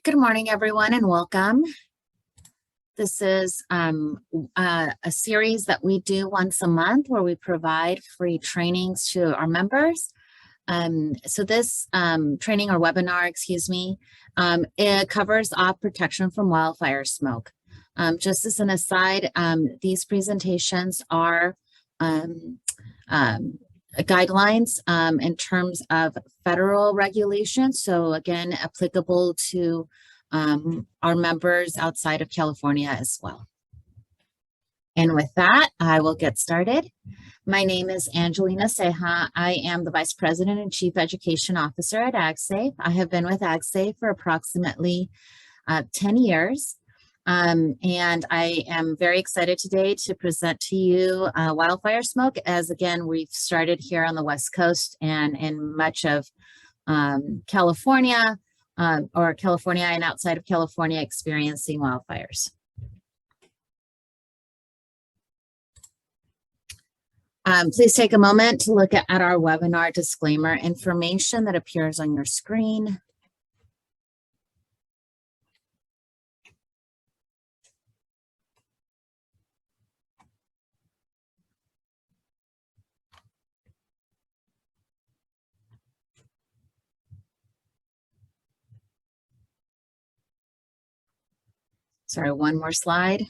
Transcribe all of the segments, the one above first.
Good morning, everyone, and welcome. This is a series that we do once a month where we provide free trainings to our members. So this training or webinar, it covers off protection from wildfire smoke. Just as an aside, these presentations are guidelines in terms of federal regulations. So again, applicable to our members outside of California as well. And with that, I will get started. My name is Angelina Ceja. I am the Vice President and Chief Education Officer at AgSafe. I have been with AgSafe for approximately 10 years. And I am very excited today to present to you Wildfire Smoke, as again, we've started here on the West Coast and in much of California, or California and outside of California experiencing wildfires. Please take a moment to look at our webinar disclaimer information that appears on your screen. Sorry, one more slide.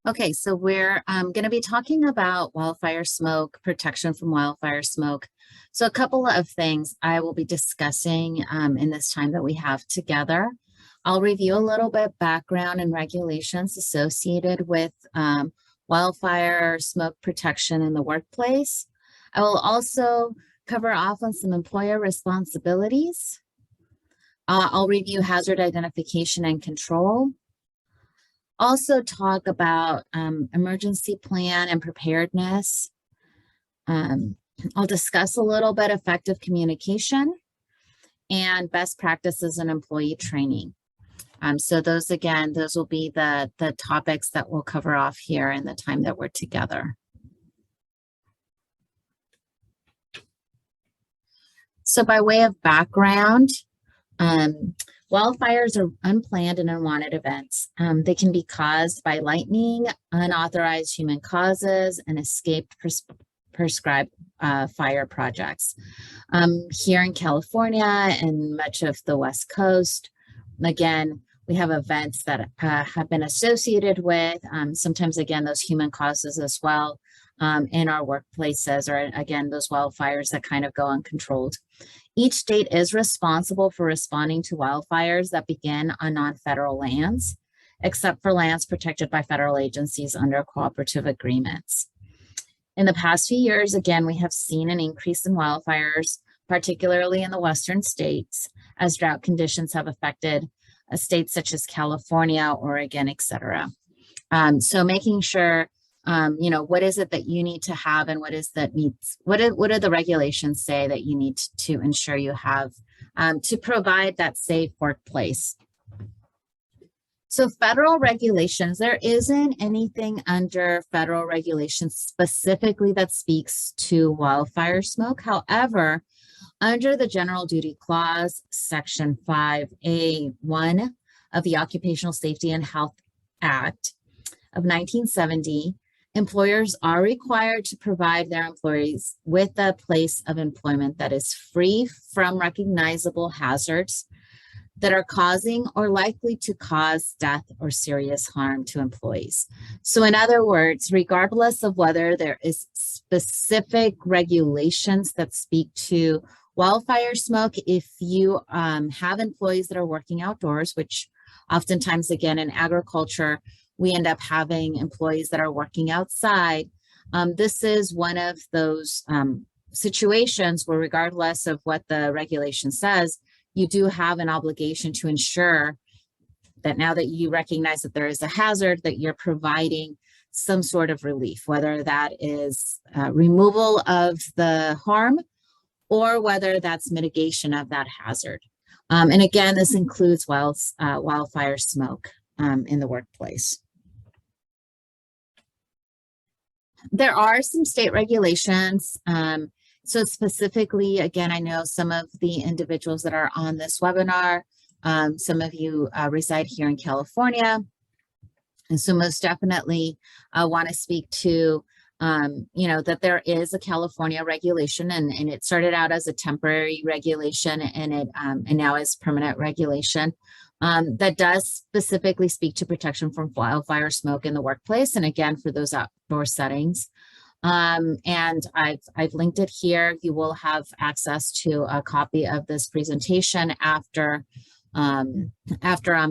Okay, so we're going to be talking about wildfire smoke, protection from wildfire smoke. So a couple of things I will be discussing in this time that we have together. I'll review a little bit background and regulations associated with wildfire smoke protection in the workplace. I will also cover off on some employer responsibilities. I'll review hazard identification and control. Also talk about emergency plan and preparedness. I'll discuss a little bit effective communication and best practices in employee training. So those will be the topics that we'll cover off here in the time that we're together. So by way of background, wildfires are unplanned and unwanted events. They can be caused by lightning, unauthorized human causes, and escaped prescribed fire projects. Here in California and much of the West Coast, again, we have events that have been associated with, sometimes again, those human causes as well in our workplaces, or again, those wildfires that kind of go uncontrolled. Each state is responsible for responding to wildfires that begin on non-federal lands, except for lands protected by federal agencies under cooperative agreements. In the past few years, again, we have seen an increase in wildfires, particularly in the western states, as drought conditions have affected states such as California, Oregon, et cetera. So making sure what is it that you need to have, and what do the regulations say that you need to ensure you have to provide that safe workplace? So federal regulations, there isn't anything under federal regulations specifically that speaks to wildfire smoke. However, under the General Duty Clause, Section 5A1 of the Occupational Safety and Health Act of 1970, employers are required to provide their employees with a place of employment that is free from recognizable hazards that are causing or likely to cause death or serious harm to employees. So in other words, regardless of whether there is specific regulations that speak to wildfire smoke, if you have employees that are working outdoors, which oftentimes again in agriculture, we end up having employees that are working outside. This is one of those situations where, regardless of what the regulation says, you do have an obligation to ensure that now that you recognize that there is a hazard, that you're providing some sort of relief, whether that is removal of the harm or whether that's mitigation of that hazard. And again, this includes wildfire smoke in the workplace. There are some state regulations. So specifically, again, I know some of the individuals that are on this webinar, some of you reside here in California. And so most definitely want to speak to, that there is a California regulation, and it started out as a temporary regulation, and now is permanent regulation that does specifically speak to protection from wildfire smoke in the workplace. And again, for those outdoor settings. And I've linked it here. You will have access to a copy of this presentation after I'm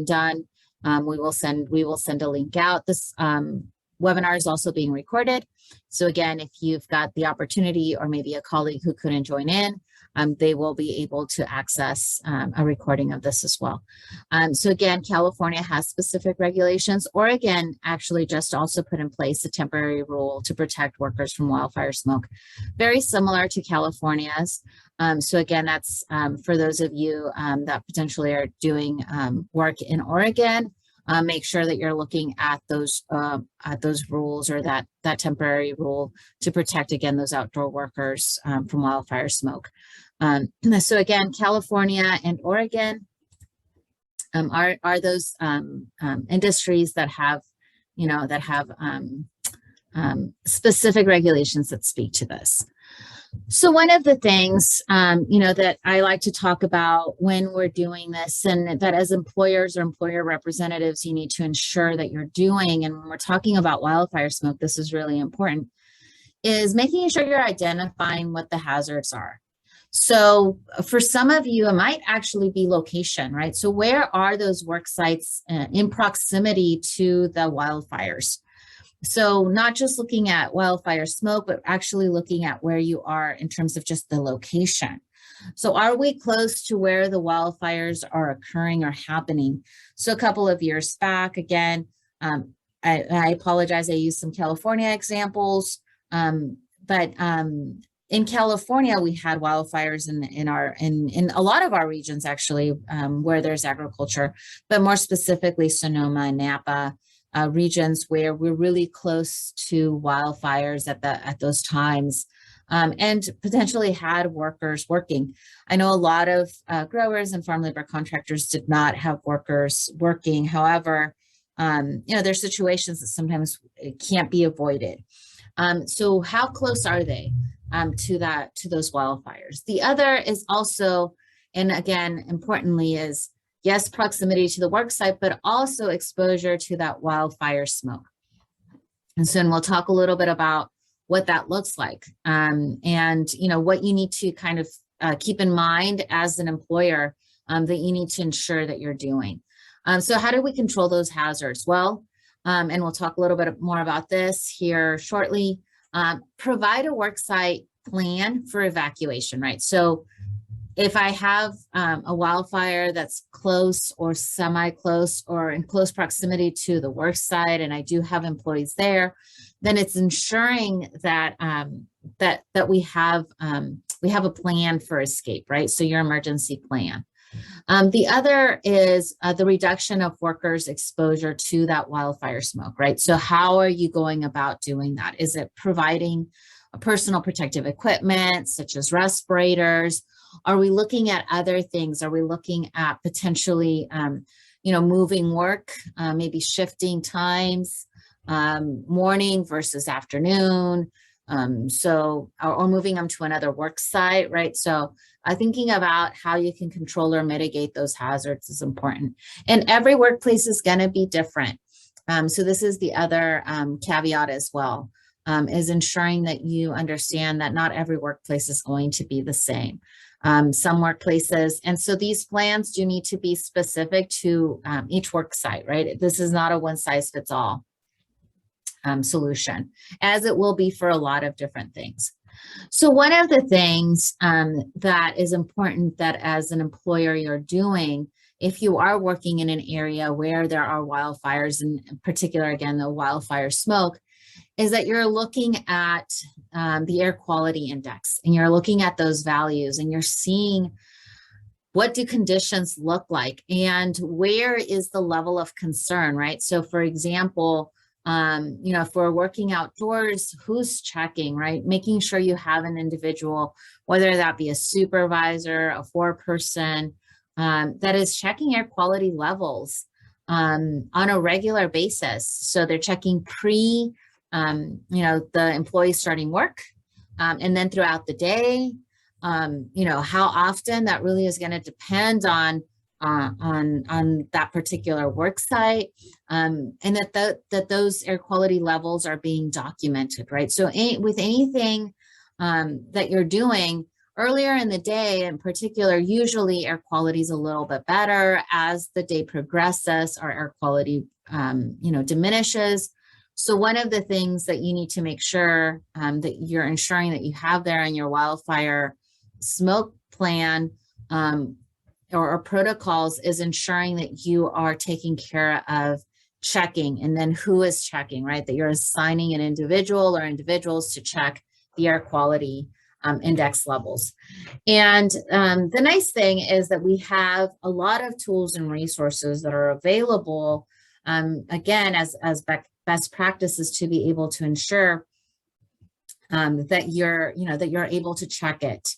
done. We will send a link out. This webinar is also being recorded. So again, if you've got the opportunity, or maybe a colleague who couldn't join in, they will be able to access a recording of this as well. So again, California has specific regulations. Oregon actually just also put in place a temporary rule to protect workers from wildfire smoke, very similar to California's. So again, that's for those of you that potentially are doing work in Oregon. Make sure that you're looking at those rules, or that temporary rule to protect, again, those outdoor workers from wildfire smoke. So again, California and Oregon are those industries that have, specific regulations that speak to this. So one of the things, that I like to talk about when we're doing this, and that as employers or employer representatives, you need to ensure that you're doing, and when we're talking about wildfire smoke, this is really important, is making sure you're identifying what the hazards are. So for some of you, it might actually be location, right? So where are those work sites in proximity to the wildfires? So not just looking at wildfire smoke, but actually looking at where you are in terms of just the location. So are we close to where the wildfires are occurring or happening? So a couple of years back, again, I apologize, I used some California examples, but in California, we had wildfires in a lot of our regions, actually, where there's agriculture, but more specifically Sonoma and Napa. Regions where we're really close to wildfires at those times, and potentially had workers working. I know a lot of growers and farm labor contractors did not have workers working. However, there's situations that sometimes it can't be avoided. So how close are they to those wildfires? The other is also, and again, importantly, is yes, proximity to the work site, but also exposure to that wildfire smoke. And so we'll talk a little bit about what that looks like, and what you need to kind of keep in mind as an employer that you need to ensure that you're doing. So how do we control those hazards? Well, and we'll talk a little bit more about this here shortly. Provide a work site plan for evacuation, right? So if I have a wildfire that's close or semi-close or in close proximity to the work site, and I do have employees there, then it's ensuring that that we have a plan for escape, right? So your emergency plan. The other is the reduction of workers' exposure to that wildfire smoke, right? So how are you going about doing that? Is it providing personal protective equipment such as respirators? Are we looking at other things? Are we looking at potentially, moving work, maybe shifting times, morning versus afternoon? Or moving them to another work site, right? So thinking about how you can control or mitigate those hazards is important. And every workplace is going to be different. So this is the other caveat as well, is ensuring that you understand that not every workplace is going to be the same. Some workplaces, and so these plans do need to be specific to each work site, right? This is not a one-size-fits-all solution, as it will be for a lot of different things. So one of the things that is important that as an employer you're doing, if you are working in an area where there are wildfires, and in particular, again, the wildfire smoke, is that you're looking at the air quality index, and you're looking at those values, and you're seeing what do conditions look like and where is the level of concern, right? So for example, if we're working outdoors, who's checking, right? Making sure you have an individual, whether that be a supervisor, a foreperson, that is checking air quality levels on a regular basis. So they're checking the employee starting work, and then throughout the day. How often, that really is going to depend on that particular work site, and that those air quality levels are being documented, right? So with anything that you're doing earlier in the day, in particular, usually air quality is a little bit better. As the day progresses, our air quality diminishes. So one of the things that you need to make sure that you're ensuring that you have there in your wildfire smoke plan or protocols is ensuring that you are taking care of checking, and then who is checking, right? That you're assigning an individual or individuals to check the air quality index levels. And the nice thing is that we have a lot of tools and resources that are available, again, as best practices to be able to ensure that you're able to check it.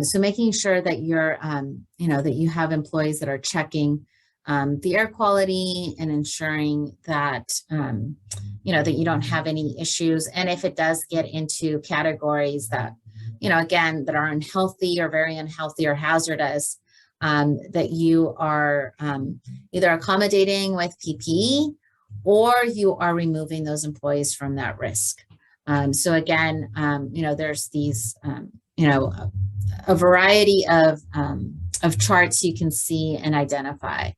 So making sure that that you have employees that are checking the air quality and ensuring that, that you don't have any issues. And if it does get into categories that, again, that are unhealthy or very unhealthy or hazardous, that you are either accommodating with PPE or you are removing those employees from that risk. So again, there's these, a variety of charts you can see and identify.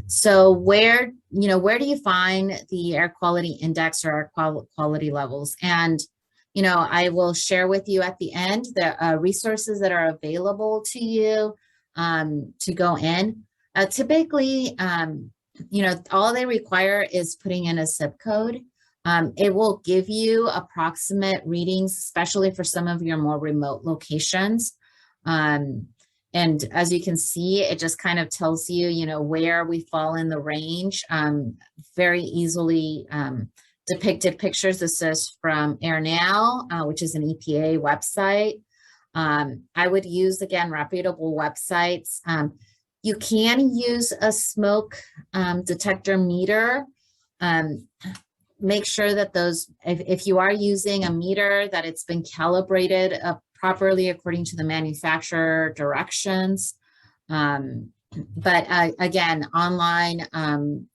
So where do you find the air quality index or air quality levels? And, I will share with you at the end the resources that are available to you to go in. Typically, all they require is putting in a zip code. It will give you approximate readings, especially for some of your more remote locations. And as you can see, it just kind of tells you, where we fall in the range. Very easily depicted pictures. This is from Air Now, which is an EPA website. I would use, again, reputable websites. You can use a smoke detector meter. Make sure that if you are using a meter, that it's been calibrated properly according to the manufacturer directions. But again, online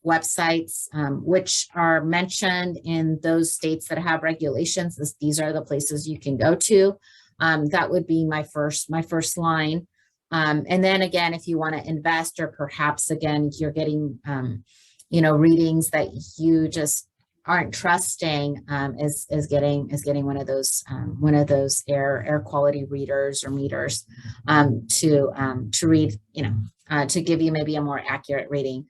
websites, which are mentioned in those states that have regulations, these are the places you can go to. That would be my first line. And then again, if you want to invest, or perhaps again, you're getting, readings that you just aren't trusting, is getting one of those air quality readers or meters to read, to give you maybe a more accurate reading.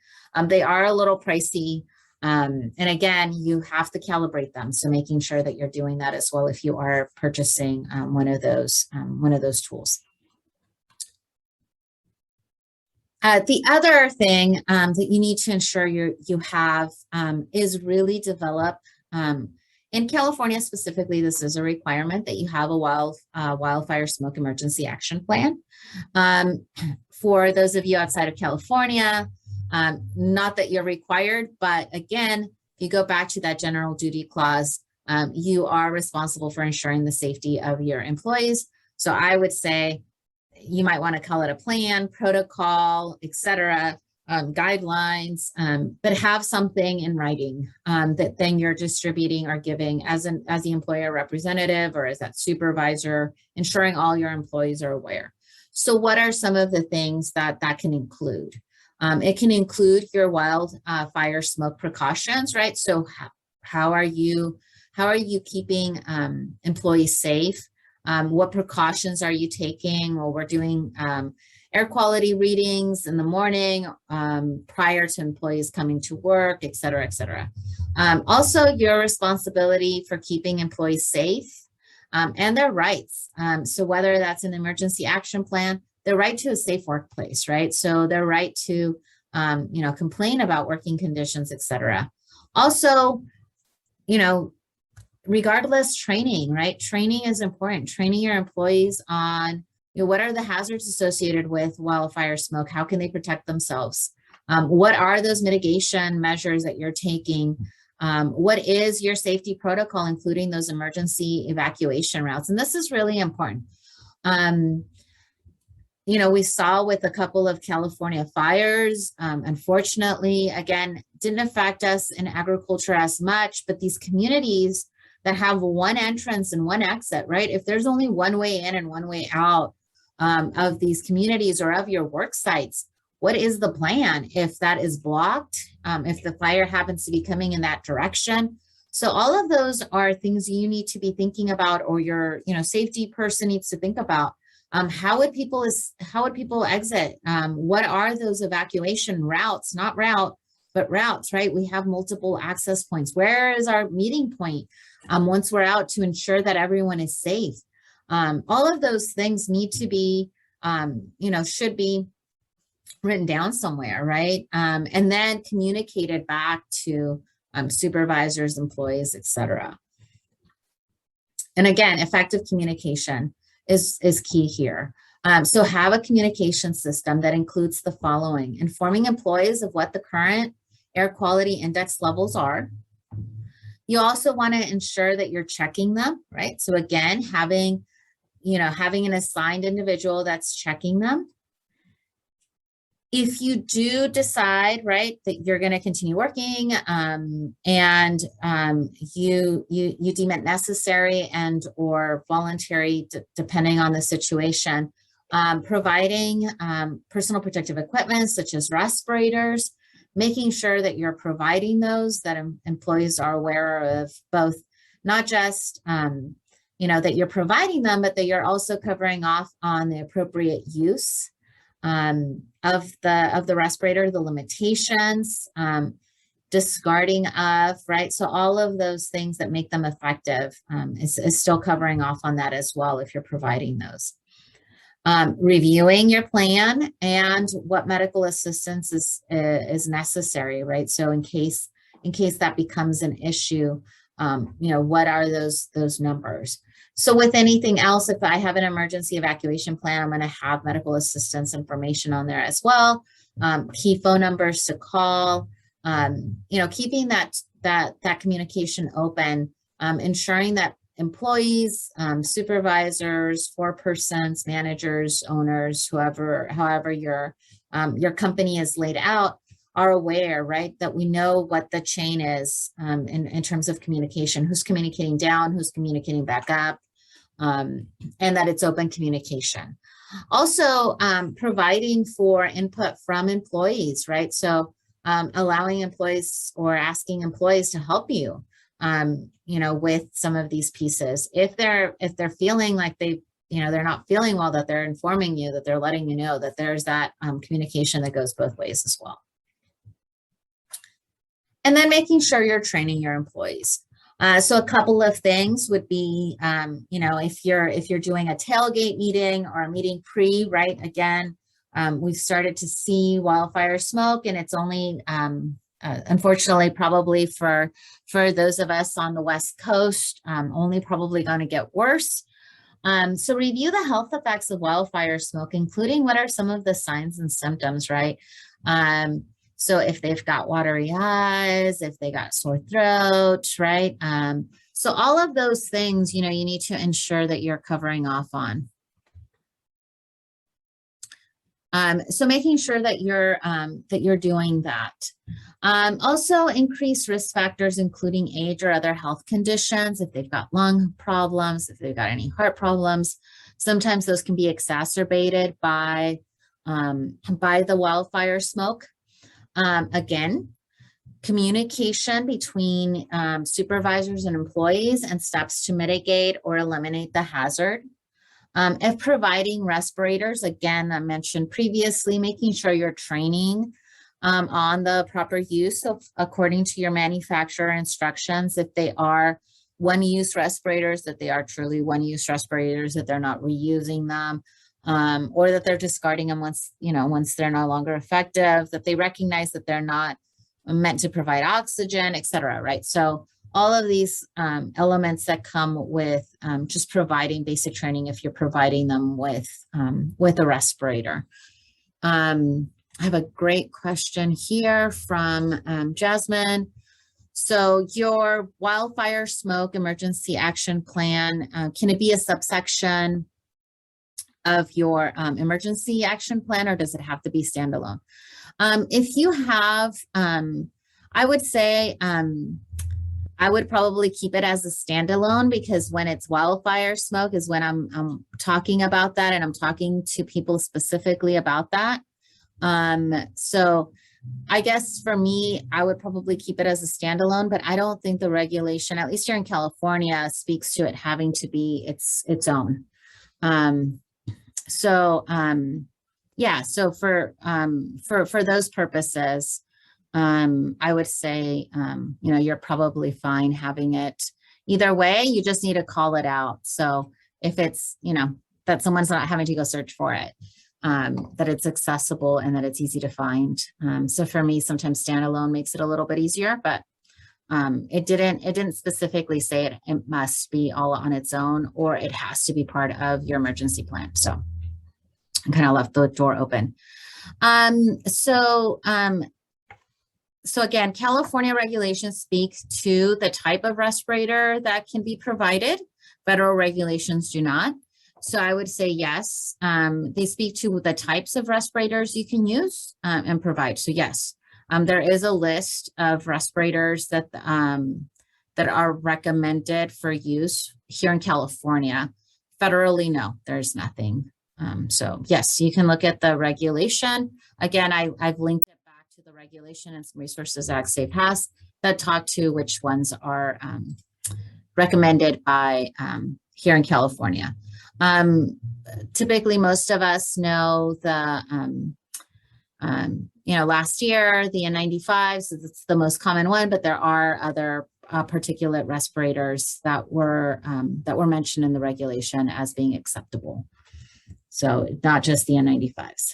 They are a little pricey, and again, you have to calibrate them. So making sure that you're doing that as well if you are purchasing one of those tools. The other thing that you need to ensure you have is really develop, in California specifically, this is a requirement that you have a wildfire smoke emergency action plan. For those of you outside of California, not that you're required, but again, if you go back to that general duty clause, you are responsible for ensuring the safety of your employees. So I would say, you might want to call it a plan, protocol, etc., guidelines, but have something in writing that then you're distributing or giving as the employer representative or as that supervisor, ensuring all your employees are aware. So what are some of the things that can include? It can include your wildfire smoke precautions, right? So how are you keeping employees safe? What precautions are you taking? Well, we're doing, air quality readings in the morning, prior to employees coming to work, et cetera, et cetera. Also, your responsibility for keeping employees safe and their rights. So whether that's an emergency action plan, their right to a safe workplace, right? So their right to, complain about working conditions, et cetera. Also, regardless, training, right? Training is important. Training your employees on, what are the hazards associated with wildfire smoke? How can they protect themselves? What are those mitigation measures that you're taking? What is your safety protocol, including those emergency evacuation routes? And this is really important. We saw with a couple of California fires, unfortunately, again, didn't affect us in agriculture as much, but these communities that have one entrance and one exit, right? If there's only one way in and one way out of these communities or of your work sites, what is the plan if that is blocked, if the fire happens to be coming in that direction? So all of those are things you need to be thinking about, or your safety person needs to think about. How would people exit? What are those evacuation routes? Not route, but routes, right? We have multiple access points. Where is our meeting point once we're out to ensure that everyone is safe? All of those things need to be, should be written down somewhere, right? And then communicated back to supervisors, employees, et cetera. And again, effective communication is key here. So have a communication system that includes the following: informing employees of what the current air quality index levels are. You also want to ensure that you're checking them, right? So again, having an assigned individual that's checking them. If you do decide, right, that you're going to continue working and you deem it necessary and or voluntary, depending on the situation, providing personal protective equipment such as respirators, making sure that you're providing those, that employees are aware of both, not just that you're providing them, but that you're also covering off on the appropriate use of the respirator, the limitations, discarding of, right? So all of those things that make them effective is still covering off on that as well if you're providing those. Reviewing your plan and what medical assistance is necessary, right? So in case that becomes an issue, what are those numbers? So with anything else, if I have an emergency evacuation plan, I'm going to have medical assistance information on there as well. Key phone numbers to call, keeping that communication open, ensuring that employees, supervisors, forepersons, managers, owners, however your company is laid out, are aware, right, that we know what the chain is in terms of communication, who's communicating down, who's communicating back up, and that it's open communication. Also, providing for input from employees, right? So allowing employees or asking employees to help you, with some of these pieces. If they're feeling like they're not feeling well, that they're informing you, that they're letting you know that there's that communication that goes both ways as well. And then making sure you're training your employees. So a couple of things would be, if you're doing a tailgate meeting or a meeting right? Again, we've started to see wildfire smoke, and it's only, unfortunately, probably for those of us on the West Coast, only probably going to get worse. So review the health effects of wildfire smoke, including what are some of the signs and symptoms, right? So if they've got watery eyes, if they got sore throat, right? So all of those things, you need to ensure that you're covering off on. So making sure that you're doing that. Also increased risk factors, including age or other health conditions. If they've got lung problems, if they've got any heart problems, sometimes those can be exacerbated by the wildfire smoke. Again, communication between supervisors and employees and steps to mitigate or eliminate the hazard. If providing respirators, again, I mentioned previously, making sure you're training on the proper use of according to your manufacturer instructions. If they are one-use respirators, that they are truly one-use respirators, that they're not reusing them, or that they're discarding them once, once they're no longer effective, that they recognize that they're not meant to provide oxygen, et cetera, right? So all of these elements that come with just providing basic training if you're providing them with a respirator. I have a great question here from Jasmine. So your wildfire smoke emergency action plan, can it be a subsection of your emergency action plan, or does it have to be standalone? If you have, I would say, I would probably keep it as a standalone, because when it's wildfire smoke is when I'm talking about that, and I'm talking to people specifically about that. So I guess for me, I would probably keep it as a standalone, but I don't think the regulation, at least here in California, speaks to it having to be its own. Yeah, so for those purposes, I would say, you're probably fine having it either way. You just need to call it out. So if it's, that someone's not having to go search for it, that it's accessible and that it's easy to find. So for me, sometimes standalone makes it a little bit easier, but it didn't specifically say it must be all on its own, or it has to be part of your emergency plan. So I kind of left the door open. So again, California regulations speak to the type of respirator that can be provided. Federal regulations do not. So I would say yes, they speak to the types of respirators you can use and provide. So yes, there is a list of respirators that are recommended for use here in California. Federally, no, there's nothing. So yes, you can look at the regulation. Again, I've linked it back to the regulation and some resources AgSafe has that talk to which ones are recommended by here in California. Typically, most of us know the, last year, the N95s, it's the most common one, but there are other particulate respirators that were mentioned in the regulation as being acceptable. So not just the N95s.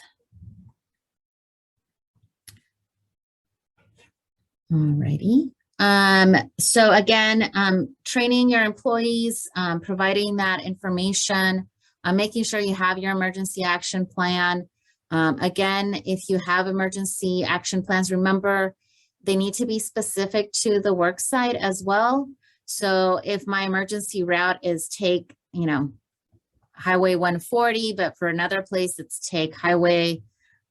Alrighty. So again, training your employees, providing that information, making sure you have your emergency action plan. Again, if you have emergency action plans, remember they need to be specific to the work site as well. So if my emergency route is take, Highway 140, but for another place it's take Highway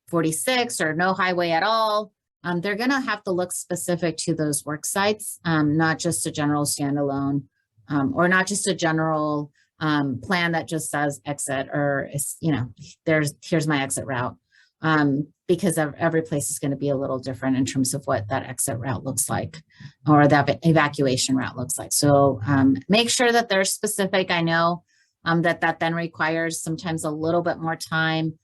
46 or no highway at all, they're going to have to look specific to those work sites, not just a general standalone, or not just a general plan that just says exit, or here's my exit route, because every place is going to be a little different in terms of what that exit route looks like, or that evacuation route looks like. So make sure that they're specific. I know that then requires sometimes a little bit more time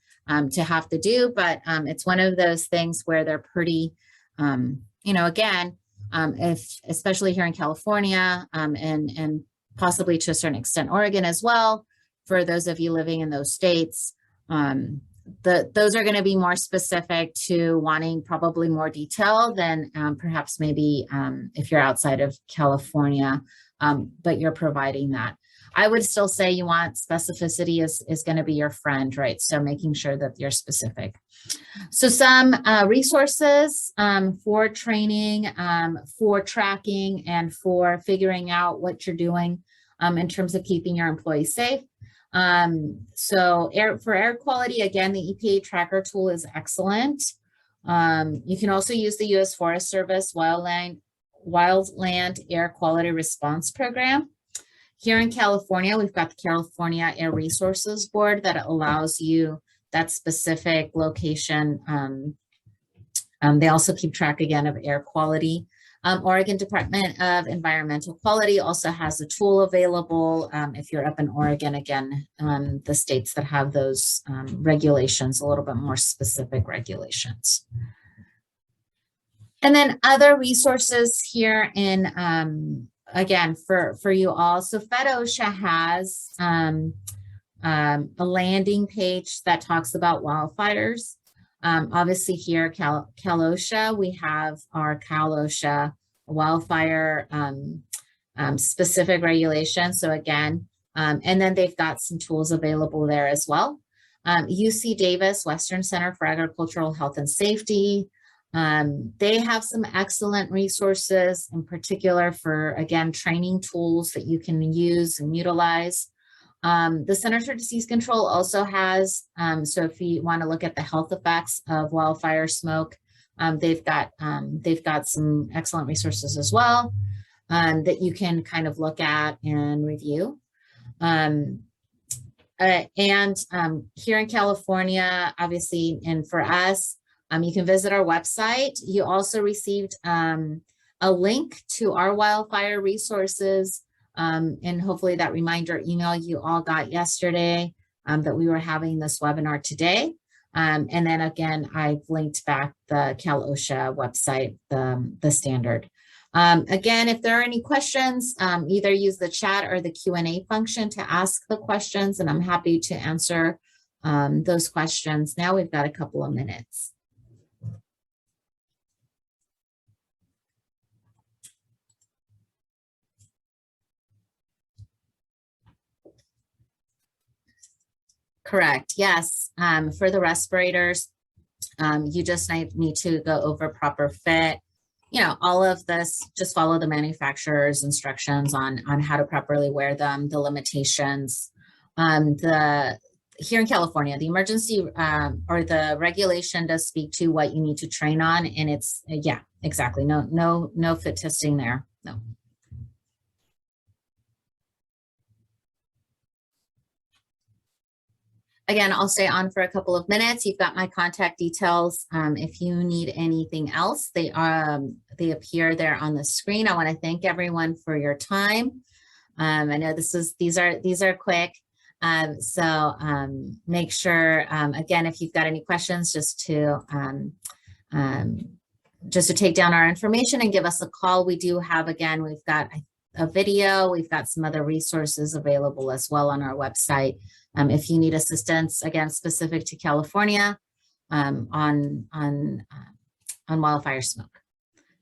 to have to do, but it's one of those things where they're pretty, again, if especially here in California, and possibly to a certain extent Oregon as well, for those of you living in those states, those are going to be more specific to wanting probably more detail than perhaps maybe if you're outside of California, but you're providing that. I would still say you want specificity is going to be your friend, right? So making sure that you're specific. So some resources for training, for tracking, and for figuring out what you're doing in terms of keeping your employees safe. So for air quality, again, the EPA tracker tool is excellent. You can also use the U.S. Forest Service Wildland Air Quality Response Program. Here in California, we've got the California Air Resources Board that allows you that specific location. They also keep track again of air quality Oregon Department of Environmental Quality also has a tool available if you're up in Oregon, again, the states that have those regulations, a little bit more specific regulations. And then other resources here in, again, for you all. So FedOSHA has a landing page that talks about wildfires. Obviously here, Cal-OSHA, we have our Cal-OSHA wildfire specific regulations. So again, and then they've got some tools available there as well. UC Davis, Western Center for Agricultural Health and Safety. They have some excellent resources, in particular for, again, training tools that you can use and utilize. The Center for Disease Control also has, so if you want to look at the health effects of wildfire smoke, they've got some excellent resources as well that you can kind of look at and review. Here in California, obviously, and for us, you can visit our website. You also received a link to our wildfire resources. And hopefully that reminder email you all got yesterday that we were having this webinar today. And then again, I've linked back the Cal-OSHA website, the standard. Again, if there are any questions, either use the chat or the Q&A function to ask the questions, and I'm happy to answer those questions. Now we've got a couple of minutes. Correct. Yes. For the respirators, you just need to go over proper fit. You know, all of this, just follow the manufacturer's instructions on how to properly wear them, the limitations. Here in California, the emergency or the regulation does speak to what you need to train on, and it's yeah, exactly. No fit testing there. No. Again, I'll stay on for a couple of minutes. You've got my contact details. If you need anything else, they appear there on the screen. I want to thank everyone for your time. I know these are quick. So make sure, again, if you've got any questions, just to take down our information and give us a call. We do have, again, we've got a video, we've got some other resources available as well on our website. If you need assistance, again, specific to California on wildfire smoke.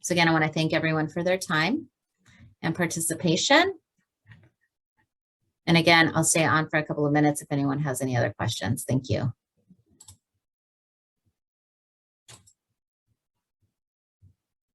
So again, I want to thank everyone for their time and participation. And again, I'll stay on for a couple of minutes if anyone has any other questions. Thank you.